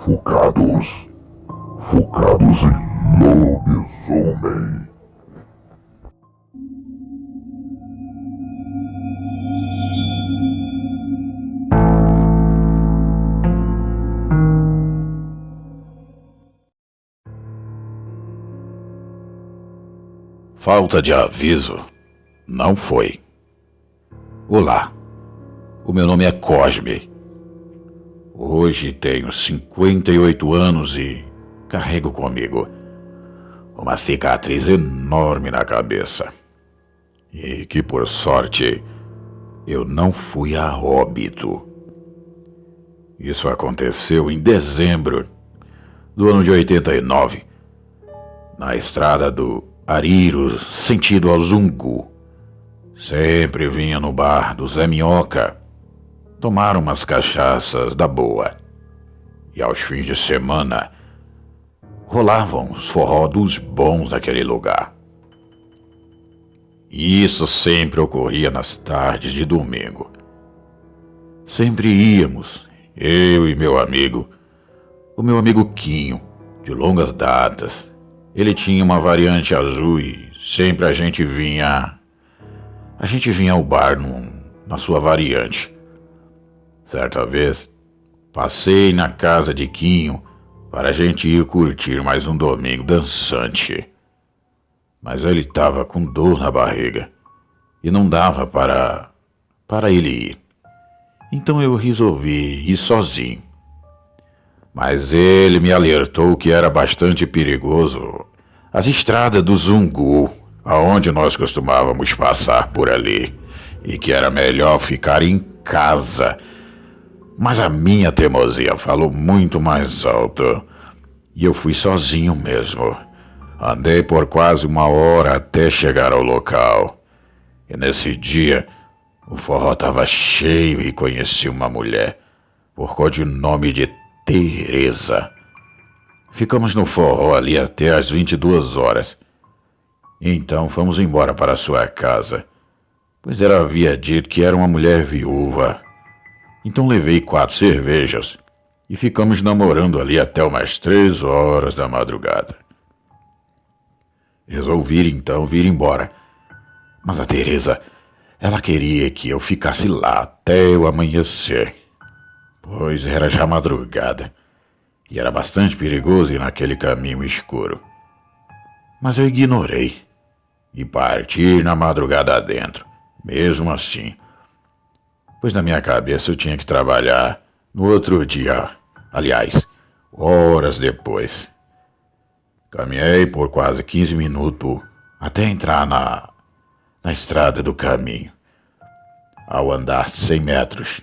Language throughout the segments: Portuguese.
Focados. Focados em lobisomem. Falta de aviso? Não foi. Olá, o meu nome é Cosme. Hoje tenho 58 anos e carrego comigo uma cicatriz enorme na cabeça. E que, por sorte, eu não fui a óbito. Isso aconteceu em dezembro do ano de 89, na estrada do Ariro, sentido ao Zungu. Sempre vinha no bar do Zé Minhoca tomar umas cachaças da boa. E aos fins de semana rolavam os forró dos bons daquele lugar. E isso sempre ocorria nas tardes de domingo. Sempre íamos, eu e o meu amigo Quinho, de longas datas. Ele tinha uma variante azul e sempre a gente vinha ao bar na sua variante. Certa vez, passei na casa de Quinho para a gente ir curtir mais um domingo dançante. Mas ele estava com dor na barriga e não dava para ele ir. Então eu resolvi ir sozinho. Mas ele me alertou que era bastante perigoso as estradas do Zungu, aonde nós costumávamos passar por ali, e que era melhor ficar em casa. Mas a minha teimosia falou muito mais alto, e eu fui sozinho mesmo. Andei por quase 1 hora até chegar ao local. E nesse dia, o forró estava cheio e conheci uma mulher, por codinome de Teresa. Ficamos no forró ali até às 22 horas. Então fomos embora para sua casa, pois ela havia dito que era uma mulher viúva. Então levei 4 cervejas e ficamos namorando ali até umas 3 horas da madrugada. Resolvi então vir embora, mas a Teresa, ela queria que eu ficasse lá até o amanhecer, pois era já madrugada e era bastante perigoso ir naquele caminho escuro. Mas eu ignorei e parti na madrugada adentro, mesmo assim, pois na minha cabeça eu tinha que trabalhar no outro dia, aliás, horas depois. Caminhei por quase 15 minutos até entrar na estrada do caminho. Ao andar 100 metros,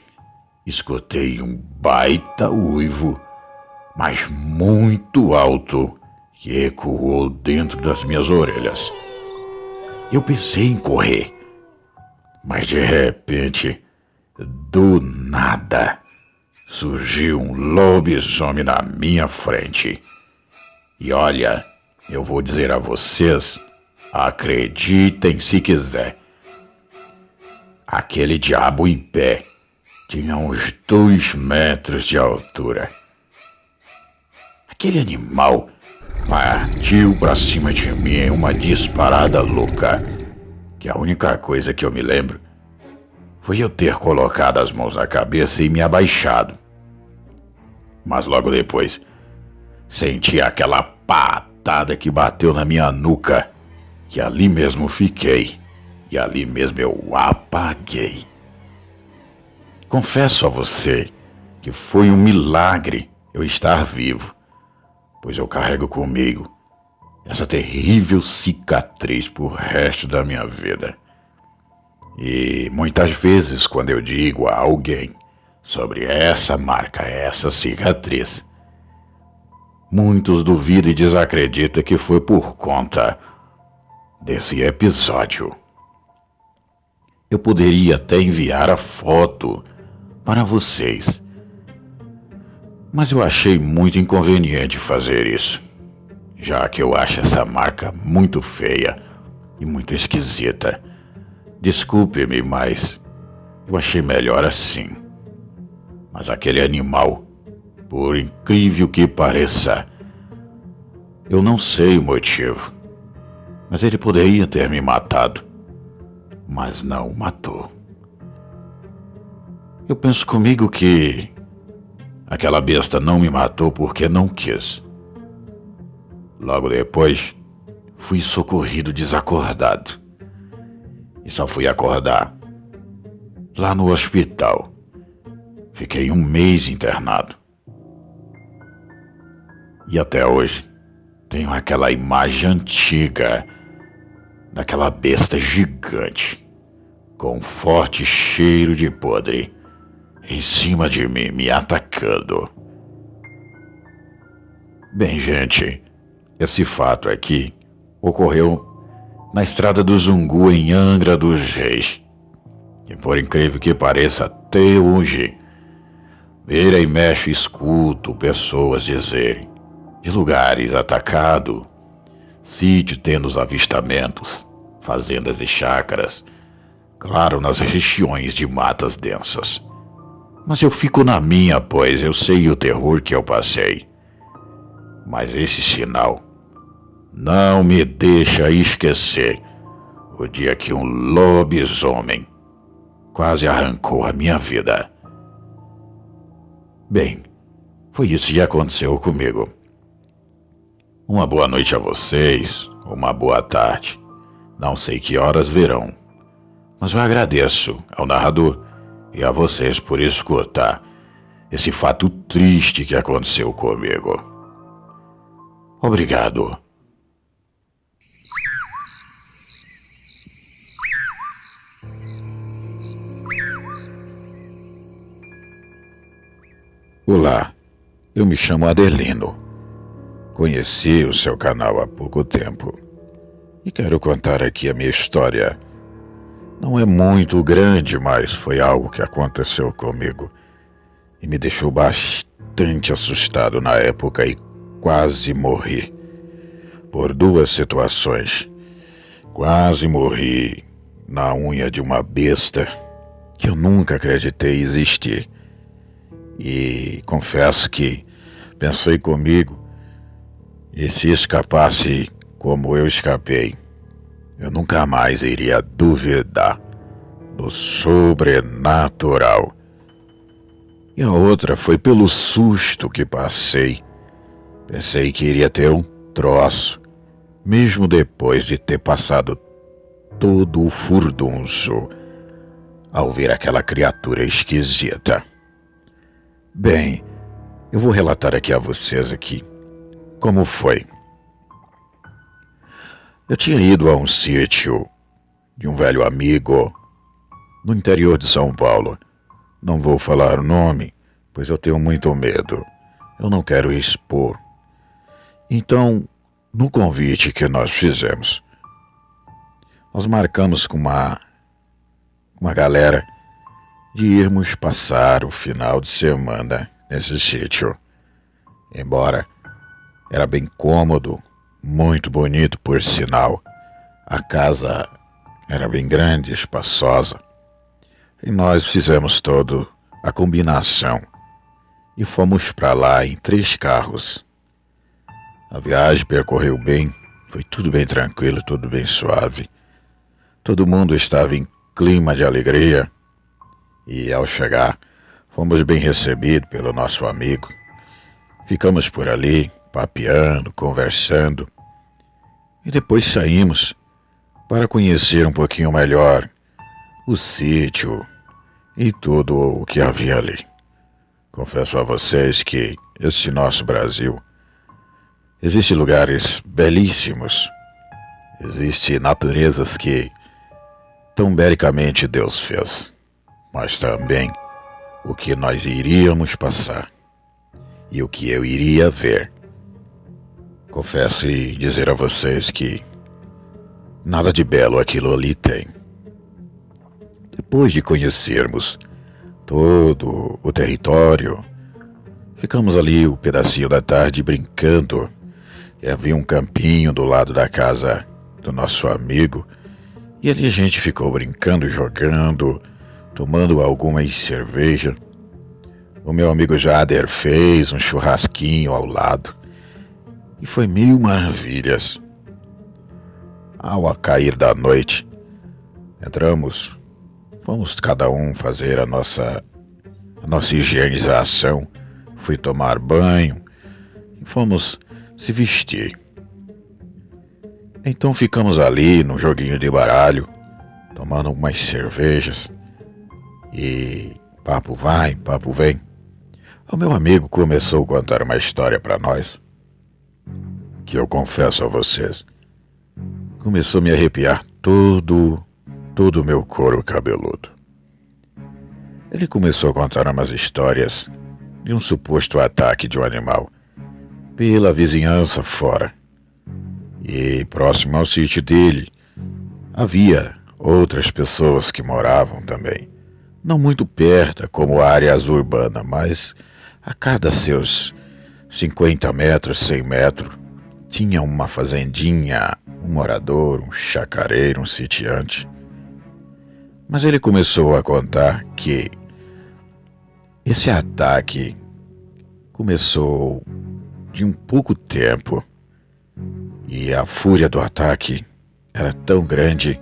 escutei um baita uivo, mas muito alto, que ecoou dentro das minhas orelhas. Eu pensei em correr, mas de repente, do nada, surgiu um lobisomem na minha frente. E olha, eu vou dizer a vocês, acreditem se quiser, aquele diabo em pé tinha uns 2 metros de altura. Aquele animal partiu pra cima de mim em uma disparada louca, que a única coisa que eu me lembro foi eu ter colocado as mãos na cabeça e me abaixado. Mas logo depois, senti aquela patada que bateu na minha nuca, que ali mesmo fiquei, e ali mesmo eu apaguei. Confesso a você que foi um milagre eu estar vivo, pois eu carrego comigo essa terrível cicatriz pro resto da minha vida. E muitas vezes quando eu digo a alguém sobre essa marca, essa cicatriz, muitos duvidam e desacreditam que foi por conta desse episódio. Eu poderia até enviar a foto para vocês, mas eu achei muito inconveniente fazer isso, já que eu acho essa marca muito feia e muito esquisita. Desculpe-me, mas eu achei melhor assim. Mas aquele animal Por incrível que pareça, eu não sei o motivo, mas ele poderia ter me matado, mas não o matou. Eu penso comigo que aquela besta não me matou porque não quis. Logo depois, fui socorrido desacordado. E só fui acordar lá no hospital. Fiquei 1 mês internado. E até hoje, tenho aquela imagem antiga daquela besta gigante, com um forte cheiro de podre, em cima de mim, me atacando. Bem, gente, esse fato aqui ocorreu na estrada do Zungu, em Angra dos Reis. E por incrível que pareça, até hoje, vira e mexe escuto pessoas dizerem de lugares atacados, sítio tendo os avistamentos, fazendas e chácaras, claro, nas regiões de matas densas. Mas eu fico na minha, pois eu sei o terror que eu passei. Mas esse sinal não me deixa esquecer o dia que um lobisomem quase arrancou a minha vida. Bem, foi isso que aconteceu comigo. Uma boa noite a vocês, uma boa tarde. Não sei que horas virão, mas eu agradeço ao narrador e a vocês por escutar esse fato triste que aconteceu comigo. Obrigado. Olá, eu me chamo Adelino. Conheci o seu canal há pouco tempo e quero contar aqui a minha história. Não é muito grande, mas foi algo que aconteceu comigo e me deixou bastante assustado na época e quase morri por 2 situações. Quase morri na unha de uma besta que eu nunca acreditei existir. E confesso que pensei comigo, e se escapasse como eu escapei, eu nunca mais iria duvidar do sobrenatural. E a outra foi pelo susto que passei. Pensei que iria ter um troço, mesmo depois de ter passado todo o furdunço ao ver aquela criatura esquisita. Bem, eu vou relatar aqui a vocês como foi. Eu tinha ido a um sítio de um velho amigo no interior de São Paulo. Não vou falar o nome, pois eu tenho muito medo. Eu não quero expor. Então, no convite que nós fizemos, nós marcamos com uma galera de irmos passar o final de semana nesse sítio. Embora era bem cômodo, muito bonito por sinal, a casa era bem grande, espaçosa, e nós fizemos toda a combinação e fomos para lá em 3 carros. A viagem percorreu bem, foi tudo bem tranquilo, tudo bem suave. Todo mundo estava em clima de alegria. E ao chegar, fomos bem recebidos pelo nosso amigo. Ficamos por ali, papeando, conversando. E depois saímos para conhecer um pouquinho melhor o sítio e tudo o que havia ali. Confesso a vocês que esse nosso Brasil, existem lugares belíssimos. Existem naturezas que tão belicamente Deus fez. Mas também o que nós iríamos passar e o que eu iria ver. Confesso e dizer a vocês que nada de belo aquilo ali tem. Depois de conhecermos todo o território, ficamos ali um pedacinho da tarde brincando. E havia um campinho do lado da casa do nosso amigo, e ali a gente ficou brincando, jogando, tomando algumas cerveja. O meu amigo Jader fez um churrasquinho ao lado e foi mil maravilhas. Ao cair da noite, entramos, fomos cada um fazer a nossa higienização, fui tomar banho e fomos se vestir. Então ficamos ali no joguinho de baralho, tomando umas cervejas e papo vai, papo vem. O meu amigo começou a contar uma história para nós, que eu confesso a vocês, começou a me arrepiar todo o meu couro cabeludo. Ele começou a contar umas histórias de um suposto ataque de um animal pela vizinhança fora. E próximo ao sítio dele havia outras pessoas que moravam também. Não muito perto, como áreas urbanas, mas a cada seus 50 metros, 100 metros, tinha uma fazendinha, um morador, um chacareiro, um sitiante. Mas ele começou a contar que esse ataque começou de um pouco tempo e a fúria do ataque era tão grande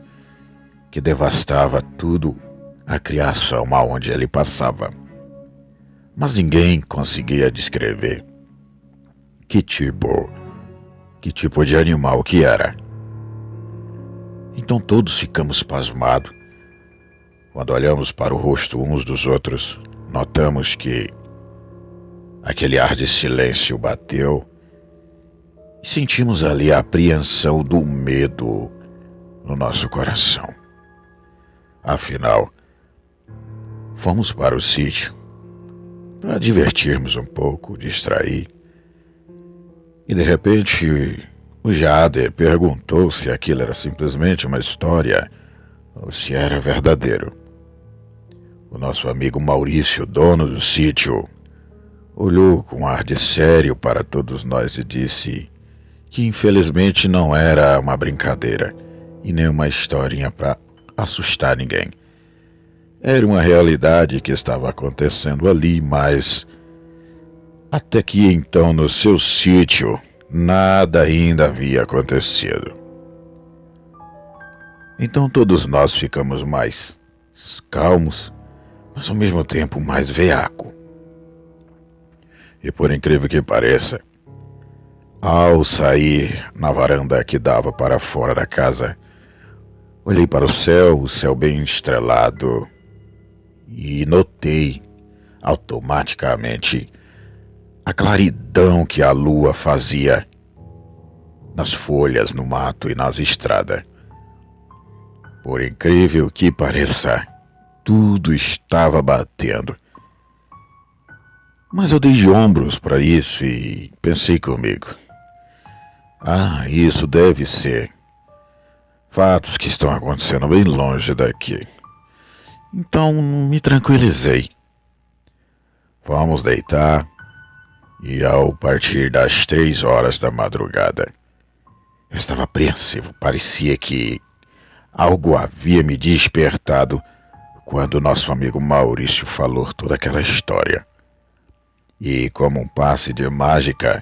que devastava tudo a criação aonde ele passava. Mas ninguém conseguia descrever que tipo de animal que era. Então todos ficamos pasmados. Quando olhamos para o rosto uns dos outros, notamos que aquele ar de silêncio bateu e sentimos ali a apreensão do medo no nosso coração. Afinal, fomos para o sítio para divertirmos um pouco, distrair. E de repente, o Jader perguntou se aquilo era simplesmente uma história ou se era verdadeiro. O nosso amigo Maurício, dono do sítio, olhou com ar de sério para todos nós e disse que infelizmente não era uma brincadeira e nem uma historinha para assustar ninguém. Era uma realidade que estava acontecendo ali, mas até que então no seu sítio nada ainda havia acontecido. Então todos nós ficamos mais calmos, mas ao mesmo tempo mais veaco. E por incrível que pareça, ao sair na varanda que dava para fora da casa, olhei para o céu bem estrelado, e notei automaticamente a claridão que a lua fazia nas folhas, no mato e nas estradas. Por incrível que pareça, tudo estava batendo. Mas eu dei de ombros para isso e pensei comigo: isso deve ser fatos que estão acontecendo bem longe daqui. Então me tranquilizei. Vamos deitar e ao partir das 3 horas da madrugada, eu estava apreensivo. Parecia que algo havia me despertado quando nosso amigo Maurício falou toda aquela história. E como um passe de mágica,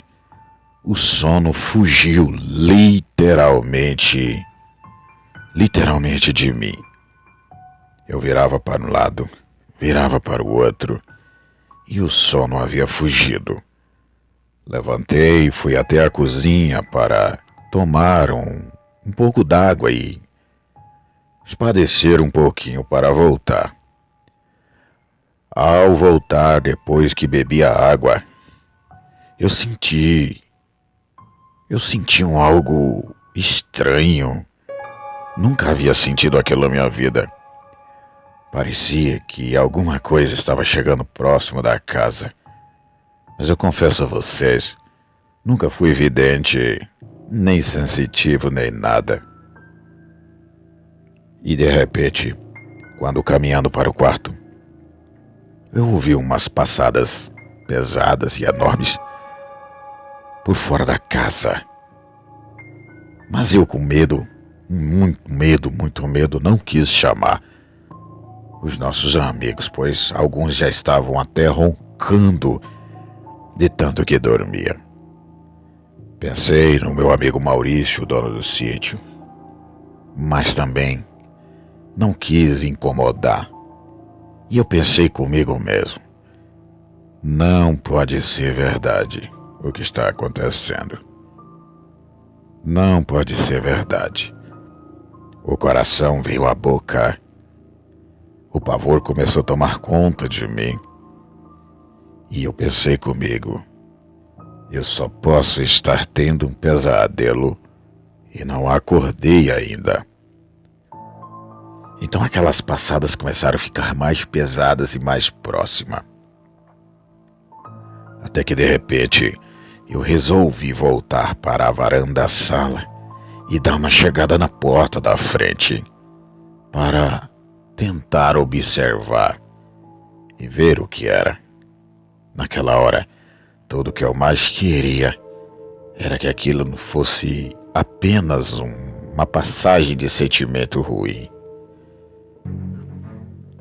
o sono fugiu literalmente de mim. Eu virava para um lado, virava para o outro, e o sono havia fugido. Levantei e fui até a cozinha para tomar um pouco d'água e espadecer um pouquinho para voltar. Ao voltar, depois que bebi a água, eu senti algo estranho. Nunca havia sentido aquilo na minha vida. Parecia que alguma coisa estava chegando próximo da casa. Mas eu confesso a vocês, nunca fui vidente, nem sensitivo, nem nada. E de repente, quando caminhando para o quarto, eu ouvi umas passadas pesadas e enormes por fora da casa. Mas eu com medo, muito medo, não quis chamar os nossos amigos, pois alguns já estavam até roncando roncando de tanto que dormia. Pensei no meu amigo Maurício, dono do sítio, mas também não quis incomodar. E eu pensei comigo mesmo: não pode ser verdade o que está acontecendo. Não pode ser verdade. O coração veio à boca. O pavor começou a tomar conta de mim. E eu pensei comigo: eu só posso estar tendo um pesadelo e não acordei ainda. Então aquelas passadas começaram a ficar mais pesadas e mais próximas. Até que de repente eu resolvi voltar para a varanda da sala e dar uma chegada na porta da frente para tentar observar e ver o que era. Naquela hora, tudo o que eu mais queria era que aquilo não fosse apenas uma passagem de sentimento ruim.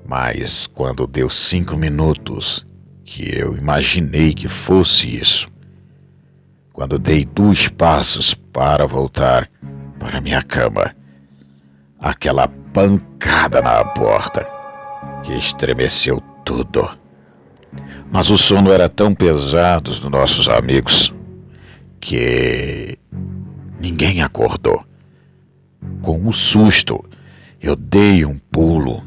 Mas quando deu 5 minutos que eu imaginei que fosse isso, quando dei 2 passos para voltar para minha cama, aquela pancada na porta que estremeceu tudo. Mas o sono era tão pesado dos nossos amigos que ninguém acordou. Com um susto, eu dei um pulo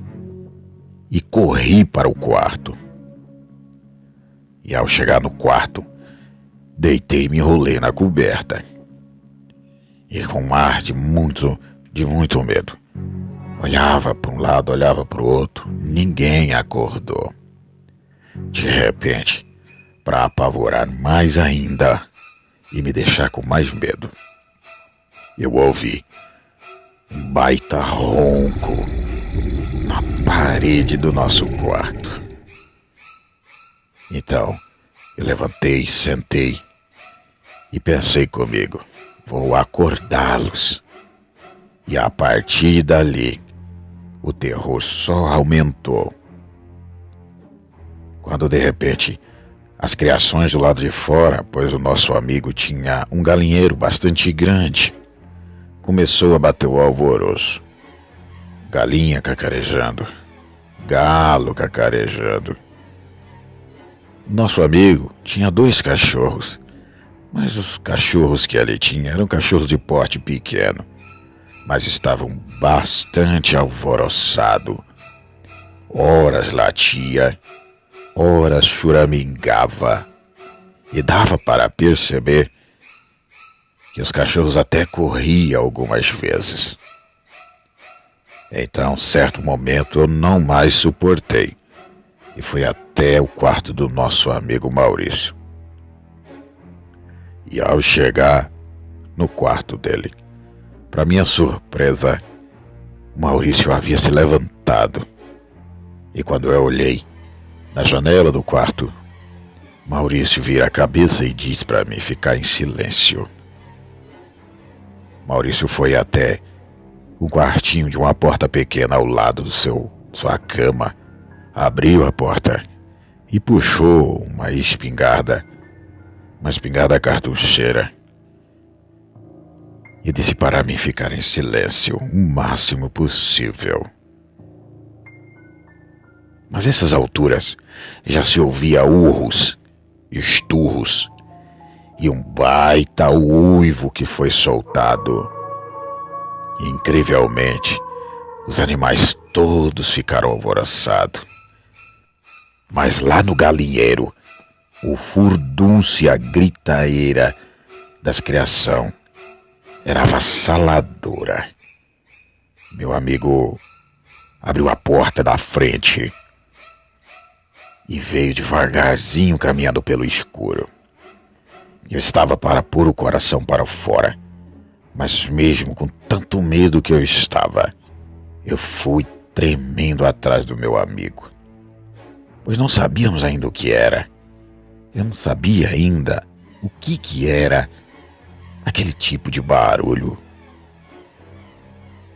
e corri para o quarto. E ao chegar no quarto, deitei e me enrolei na coberta. E com um ar de muito medo, olhava para um lado, olhava para o outro, ninguém acordou. De repente, para apavorar mais ainda e me deixar com mais medo, eu ouvi um baita ronco na parede do nosso quarto. Então, eu levantei, sentei e pensei comigo: vou acordá-los. E a partir dali, o terror só aumentou. Quando de repente, as criações do lado de fora, pois o nosso amigo tinha um galinheiro bastante grande, começou a bater o alvoroço. Galinha cacarejando, galo cacarejando. Nosso amigo tinha 2 cachorros, mas os cachorros que ele tinha eram cachorros de porte pequeno, mas estavam bastante alvoroçados. Horas latia, horas choramingava, e dava para perceber que os cachorros até corriam algumas vezes. Então, certo momento, eu não mais suportei e fui até o quarto do nosso amigo Maurício. E ao chegar no quarto dele, para minha surpresa, Maurício havia se levantado. E quando eu olhei na janela do quarto, Maurício vira a cabeça e diz para mim ficar em silêncio. Maurício foi até um quartinho de uma porta pequena ao lado do sua cama, abriu a porta e puxou uma espingarda cartucheira, e disse para mim ficar em silêncio o máximo possível. Mas nessas alturas já se ouvia urros, esturros e um baita uivo que foi soltado. E, incrivelmente, os animais todos ficaram alvoroçados. Mas lá no galinheiro, o furdúncio e a gritaeira das criação era avassaladora. Meu amigo abriu a porta da frente e veio devagarzinho caminhando pelo escuro. Eu estava para pôr o coração para fora, mas mesmo com tanto medo que eu estava, eu fui tremendo atrás do meu amigo, pois não sabíamos ainda o que era. Eu não sabia ainda o que era aquele tipo de barulho.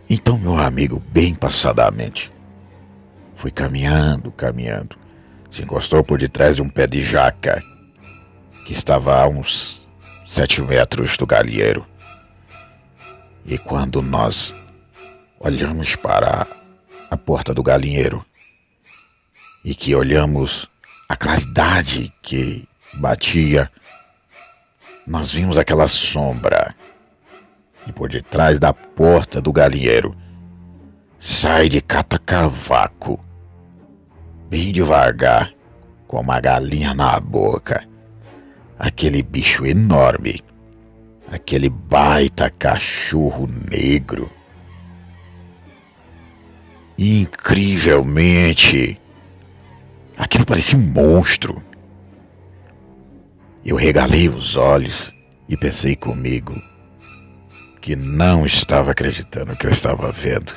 Então meu amigo, bem passadamente, foi caminhando, se encostou por detrás de um pé de jaca que estava a uns 7 metros do galinheiro. E quando nós olhamos para a porta do galinheiro e que olhamos a claridade que batia, nós vimos aquela sombra. E por detrás da porta do galinheiro sai de cata-cavaco, bem devagar, com uma galinha na boca, aquele bicho enorme, aquele baita cachorro negro. E incrivelmente, aquilo parecia um monstro. Eu regalei os olhos e pensei comigo que não estava acreditando no que eu estava vendo.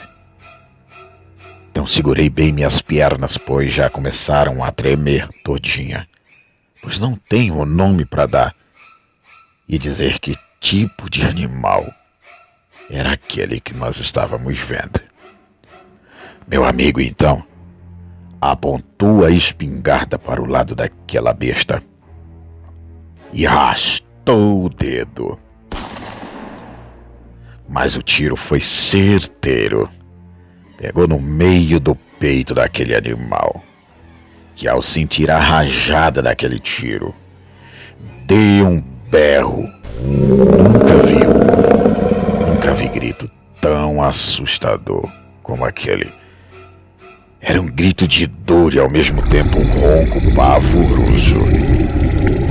Então segurei bem minhas pernas, pois já começaram a tremer todinha, pois não tenho o nome para dar e dizer que tipo de animal era aquele que nós estávamos vendo. Meu amigo, então, apontou a espingarda para o lado daquela besta e arrastou o dedo. Mas o tiro foi certeiro. Pegou no meio do peito daquele animal, que ao sentir a rajada daquele tiro, deu um berro. Nunca vi grito tão assustador como aquele. Era um grito de dor e ao mesmo tempo um ronco pavoroso,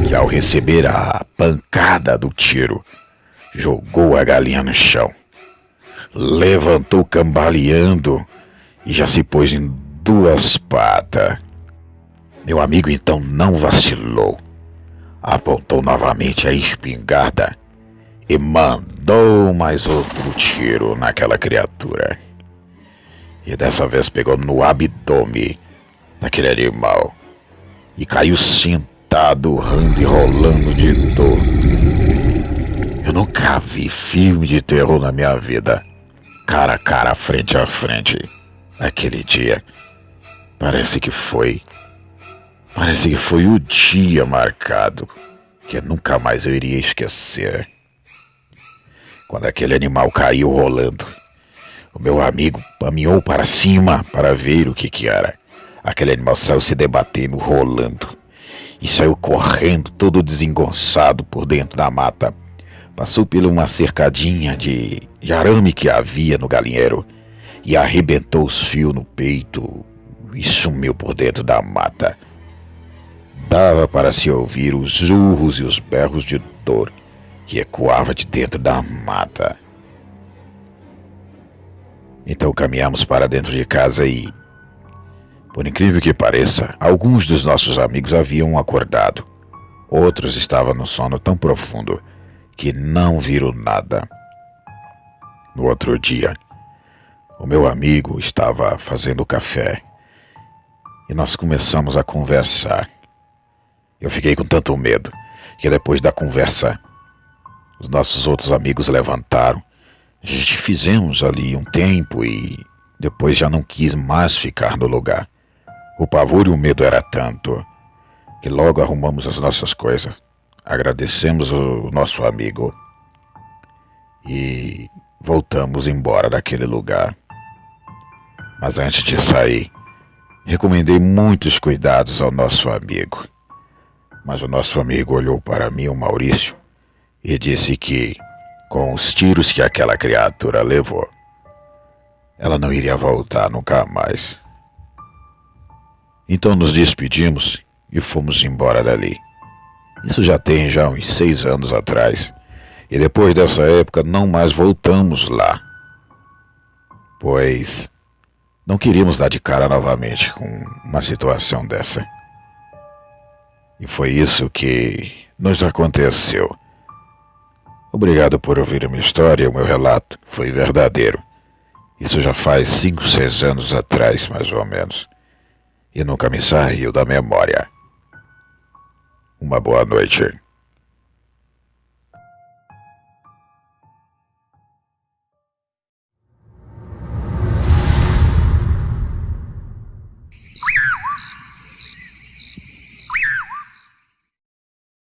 que ao receber a pancada do tiro, jogou a galinha no chão. Levantou cambaleando e já se pôs em 2 patas. Meu amigo então não vacilou. Apontou novamente a espingarda e mandou mais outro tiro naquela criatura. E dessa vez pegou no abdômen daquele animal e caiu sentado, urrando e rolando de dor. Eu nunca vi filme de terror na minha vida. Cara a cara, frente a frente. Aquele dia, parece que foi o dia marcado, que nunca mais eu iria esquecer. Quando aquele animal caiu rolando, o meu amigo caminhou para cima para ver o que era. Aquele animal saiu se debatendo, rolando, e saiu correndo todo desengonçado por dentro da mata. Passou por uma cercadinha de arame que havia no galinheiro e arrebentou os fios no peito e sumiu por dentro da mata. Dava para se ouvir os urros e os berros de dor que ecoava de dentro da mata. Então caminhamos para dentro de casa e, por incrível que pareça, alguns dos nossos amigos haviam acordado. Outros estavam no sono tão profundo que não viram nada. No outro dia, o meu amigo estava fazendo café e nós começamos a conversar. Eu fiquei com tanto medo que depois da conversa, os nossos outros amigos levantaram. A gente fizemos ali um tempo e depois já não quis mais ficar no lugar. O pavor e o medo era tanto que logo arrumamos as nossas coisas. Agradecemos o nosso amigo e voltamos embora daquele lugar. Mas antes de sair, recomendei muitos cuidados ao nosso amigo. Mas o nosso amigo olhou para mim, o Maurício, e disse que, com os tiros que aquela criatura levou, ela não iria voltar nunca mais. Então nos despedimos e fomos embora dali. Isso já tem uns 6 anos atrás. E depois dessa época não mais voltamos lá, pois não queríamos dar de cara novamente com uma situação dessa. E foi isso que nos aconteceu. Obrigado por ouvir a minha história, o meu relato foi verdadeiro. Isso já faz 5, 6 anos atrás, mais ou menos. E nunca me saiu da memória. Uma boa noite.